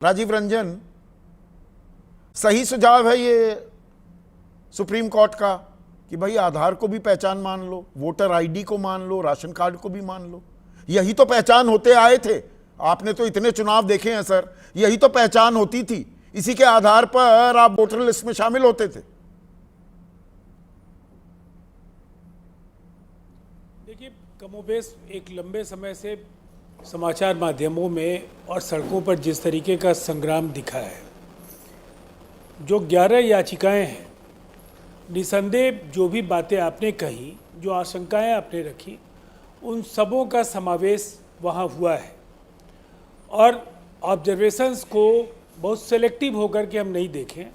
राजीव रंजन, सही सुझाव है ये सुप्रीम कोर्ट का कि भाई आधार को भी पहचान मान लो, वोटर आईडी को मान लो, राशन कार्ड को भी मान लो। यही तो पहचान होते आए थे। आपने तो इतने चुनाव देखे हैं सर, यही तो पहचान होती थी। इसी के आधार पर आप वोटर लिस्ट में शामिल होते थे। देखिए, कमोबेश एक लंबे समय से समाचार माध्यमों में और सड़कों पर जिस तरीके का संग्राम दिखा है, जो 11 याचिकाएं हैं, निसंदेह जो भी बातें आपने कही, जो आशंकाएं आपने रखी, उन सबों का समावेश वहाँ हुआ है। और ऑब्जर्वेशंस को बहुत सेलेक्टिव होकर के हम नहीं देखें।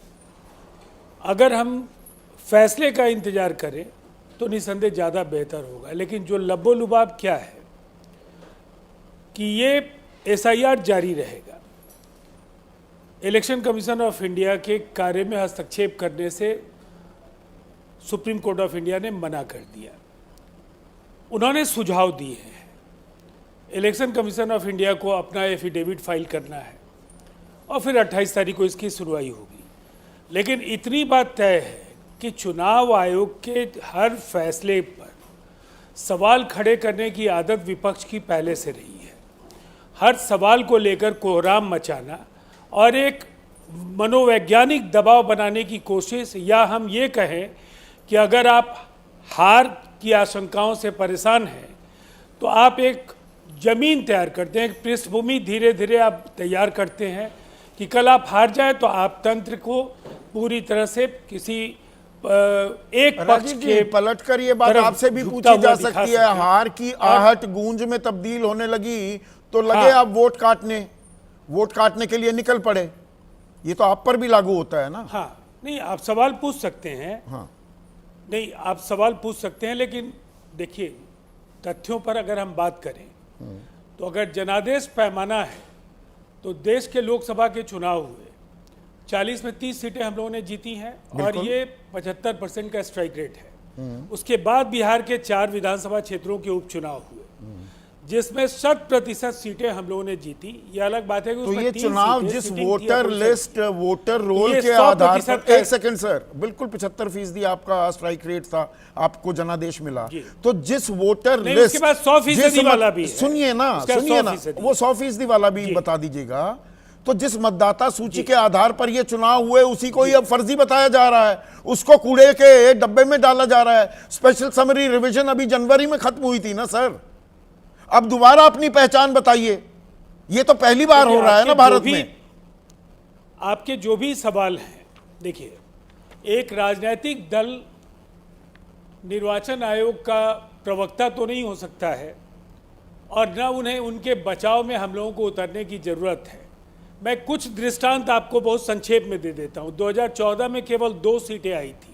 अगर हम फैसले का इंतज़ार करें तो निसंदेह ज़्यादा बेहतर होगा। लेकिन जो लब्बो-लुबाब क्या है कि ये SIR जारी रहेगा। इलेक्शन कमीशन ऑफ इंडिया के कार्य में हस्तक्षेप करने से सुप्रीम कोर्ट ऑफ इंडिया ने मना कर दिया। उन्होंने सुझाव दिए हैं। इलेक्शन कमीशन ऑफ इंडिया को अपना एफिडेविट फाइल करना है और फिर 28 तारीख को इसकी सुनवाई होगी। लेकिन इतनी बात तय है कि चुनाव आयोग के हर फैसले पर सवाल खड़े करने की आदत विपक्ष की पहले से रही है। हर सवाल को लेकर कोहराम मचाना और एक मनोवैज्ञानिक दबाव बनाने की कोशिश, या हम ये कहें कि अगर आप हार की आशंकाओं से परेशान हैं तो आप एक ज़मीन तैयार करते हैं, एक पृष्ठभूमि धीरे धीरे आप तैयार करते हैं कि कल आप हार जाए तो आप तंत्र को पूरी तरह से किसी एक पक्ष के पलट कर ये बात आपसे भी पूछी जा सकती है। हार की आहट गूंज में तब्दील होने लगी तो लगे आप वोट काटने के लिए निकल पड़े। ये तो आप पर भी लागू होता है ना। हाँ, नहीं, आप सवाल पूछ सकते हैं। हाँ, नहीं, आप सवाल पूछ सकते हैं, लेकिन देखिए, तथ्यों पर अगर हम बात करें तो अगर जनादेश पैमाना है तो देश के लोकसभा के चुनाव हुए, 40 में 30 सीटें हम लोगों ने जीती हैं और ये 75% का स्ट्राइक रेट है। उसके बाद बिहार के 4 विधानसभा क्षेत्रों के उपचुनाव हुए जिसमें 100% सीटें हम लोगों ने जीती। ये अलग बात है कि तो ये चुनाव जिस वोटर लिस्ट, वोटर रोल के ये आधार 100% पर, एक सेकंड सर, बिल्कुल 75% आपका स्ट्राइक रेट था, आपको जनादेश मिला। तो जिस वोटर लिस्ट, उसके बाद 100% वाला भी है। सुनिए ना, वो 100% वाला भी बता दीजिएगा। तो जिस मतदाता सूची के आधार पर ये चुनाव हुए उसी को ही अब फर्जी बताया जा रहा है, उसको कूड़े के डब्बे में डाला जा रहा है। स्पेशल समरी रिवीजन अभी जनवरी में खत्म हुई थी ना सर, अब दोबारा अपनी पहचान बताइए। ये तो पहली बार हो रहा है ना भारत में। आपके जो भी सवाल हैं, देखिए, एक राजनीतिक दल निर्वाचन आयोग का प्रवक्ता तो नहीं हो सकता है और न उन्हें उनके बचाव में हम लोगों को उतरने की जरूरत है। मैं कुछ दृष्टांत आपको बहुत संक्षेप में दे देता हूं। 2014 में केवल 2 सीटें आई थी।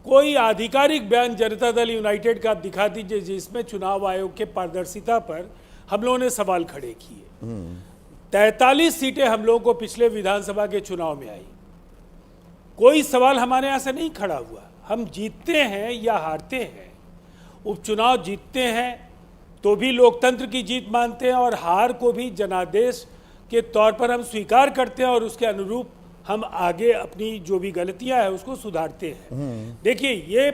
कोई आधिकारिक बयान जनता दल यूनाइटेड का आप दिखा दीजिए जिसमें चुनाव आयोग के पारदर्शिता पर हम लोगों ने सवाल खड़े किए। 43 सीटें हम लोगों को पिछले विधानसभा के चुनाव में आई। कोई सवाल हमारे यहाँ से नहीं खड़ा हुआ। हम जीतते हैं या हारते हैं, उपचुनाव जीतते हैं तो भी लोकतंत्र की जीत मानते हैं और हार को भी जनादेश के तौर पर हम स्वीकार करते हैं और उसके अनुरूप हम आगे अपनी जो भी गलतियां हैं उसको सुधारते हैं। देखिए, ये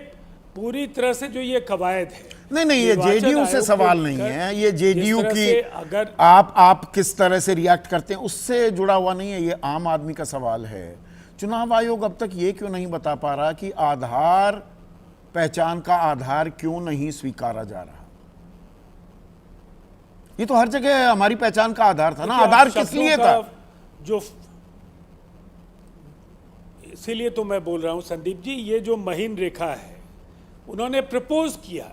पूरी तरह से जो ये कवायद है, नहीं, ये जेडीयू से सवाल नहीं है, ये जेडीयू की अगर आप किस तरह से रिएक्ट करते हैं उससे जुड़ा हुआ नहीं है, ये आम आदमी का सवाल है। चुनाव आयोग अब तक ये क्यों नहीं बता पा रहा कि आधार, पहचान का आधार क्यों नहीं स्वीकारा जा रहा? ये तो हर जगह हमारी पहचान का आधार था ना। आधार किस लिए था? जो इसीलिए तो मैं बोल रहा हूं संदीप जी, ये जो महीन रेखा है उन्होंने प्रपोज किया,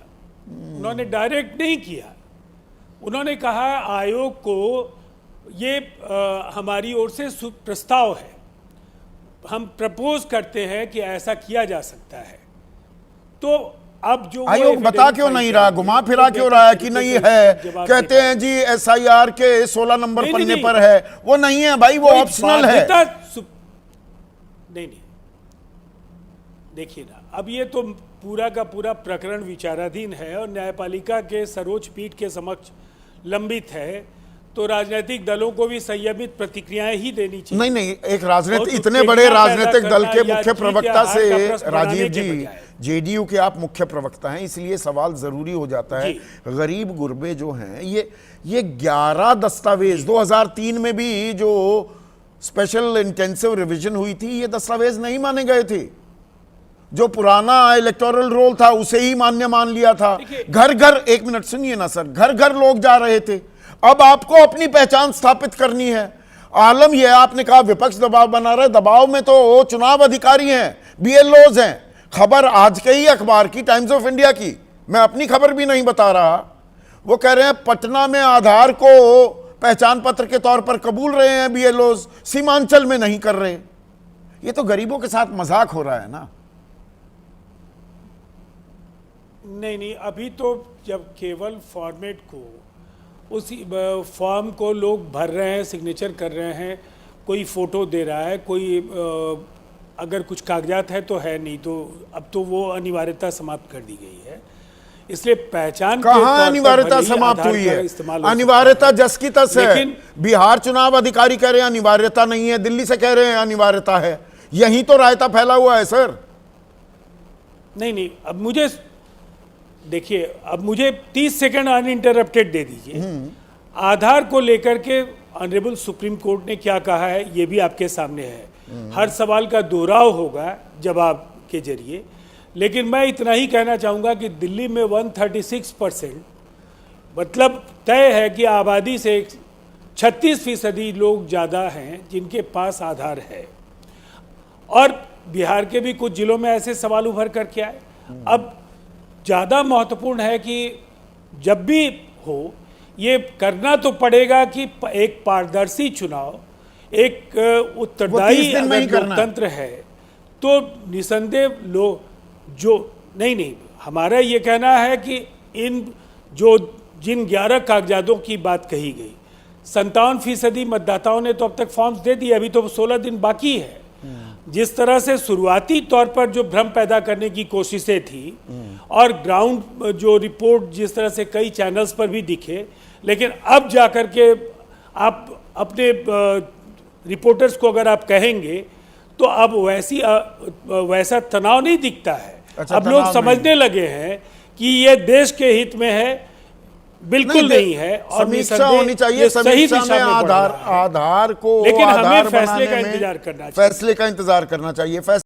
उन्होंने डायरेक्ट नहीं किया। उन्होंने कहा आयोग को ये हमारी ओर से प्रस्ताव है, हम प्रपोज करते हैं कि ऐसा किया जा सकता है। तो अब जो आयोग बता क्यों नहीं रहा, घुमा फिरा क्यों रहा है कि नहीं है? कहते हैं जी SIR के 16 नंबर पन्ने पर है। वो नहीं है भाई, वो ऑप्शनल है। नहीं, देखिए ना, अब ये तो पूरा का पूरा प्रकरण विचाराधीन है और न्यायपालिका के सर्वोच्च पीठ के समक्ष लंबित है। तो राजनीतिक दलों को भी संयमित प्रतिक्रियाएं ही देनी चाहिए। नहीं नहीं, एक और राजनीतिक, इतने उत्तेजना बड़े पैदा राजनीतिक दल करना के या मुख्य जीत या प्रवक्ता हार से, का प्रश्न राजीव बढ़ाने के जी, बजाय। जेडीयू के आप मुख्य प्रवक्ता हैं, इसलिए सवाल जरूरी हो जाता है। गरीब गुरबे जो हैं, ये 11 दस्तावेज 2003 में भी जो स्पेशल इंटेंसिव रिवीजन हुई थी, ये दस्तावेज नहीं माने गए थे। जो पुराना इलेक्टोरल रोल था उसे ही मान्य मान लिया था। घर घर, एक मिनट सुनिए ना सर, घर घर लोग जा रहे थे। अब आपको अपनी पहचान स्थापित करनी है। आलम यह, आपने कहा विपक्ष दबाव बना रहा है, दबाव में तो चुनाव अधिकारी हैं, बीएलओज हैं। खबर आज के ही अखबार की, टाइम्स ऑफ इंडिया की, मैं अपनी खबर भी नहीं बता रहा, वो कह रहे हैं पटना में आधार को पहचान पत्र के तौर पर कबूल रहे हैं बीएलओज, सीमांचल में नहीं कर रहे। ये तो गरीबों के साथ मजाक हो रहा है ना। नहीं, अभी तो जब केवल फॉर्मेट को, उसी फॉर्म को लोग भर रहे हैं, सिग्नेचर कर रहे हैं, कोई फोटो दे रहा है, कोई अगर कुछ कागजात है तो है, नहीं तो अब तो वो अनिवार्यता समाप्त कर दी गई है। इसलिए पहचान कहाँ अनिवार्यता समाप्त हुई है? अनिवार्यता जस की तस है। बिहार चुनाव अधिकारी कह रहे हैं अनिवार्यता नहीं है, दिल्ली से कह रहे हैं अनिवार्यता है। यही तो रायता फैला हुआ है सर। नहीं, अब मुझे देखिए, अब मुझे 30 सेकंड अनइंटरप्टेड दे दीजिए। आधार को लेकर के ऑनरेबल सुप्रीम कोर्ट ने क्या कहा है ये भी आपके सामने है। हर सवाल का दोहराव होगा जवाब के जरिए, लेकिन मैं इतना ही कहना चाहूँगा कि दिल्ली में 136%, मतलब तय है कि आबादी से 36% लोग ज़्यादा हैं जिनके पास आधार है। और बिहार के भी कुछ जिलों में ऐसे सवाल उभर कर के आए। अब ज़्यादा महत्वपूर्ण है कि जब भी हो, ये करना तो पड़ेगा कि एक पारदर्शी चुनाव, एक उत्तरदायी लोकतंत्र है तो निसंदेह लोग जो नहीं, हमारा ये कहना है कि जिन 11 कागजातों की बात कही गई, 57% मतदाताओं ने तो अब तक फॉर्म्स दे दिए, अभी तो 16 दिन बाकी है। जिस तरह से शुरुआती तौर पर जो भ्रम पैदा करने की कोशिशें थी और ग्राउंड जो रिपोर्ट जिस तरह से कई चैनल्स पर भी दिखे, लेकिन अब जाकर के आप अपने रिपोर्टर्स को अगर आप कहेंगे तो अब वैसा तनाव नहीं दिखता है। अच्छा, अब लोग समझने लगे हैं कि ये देश के हित में है, बिल्कुल नहीं है। और समीक्षा होनी चाहिए, समीक्षा में आधार को, लेकिन हमें आधार फैसले का बनाने में इंतजार करना चाहिए। फैसले का इंतजार करना चाहिए।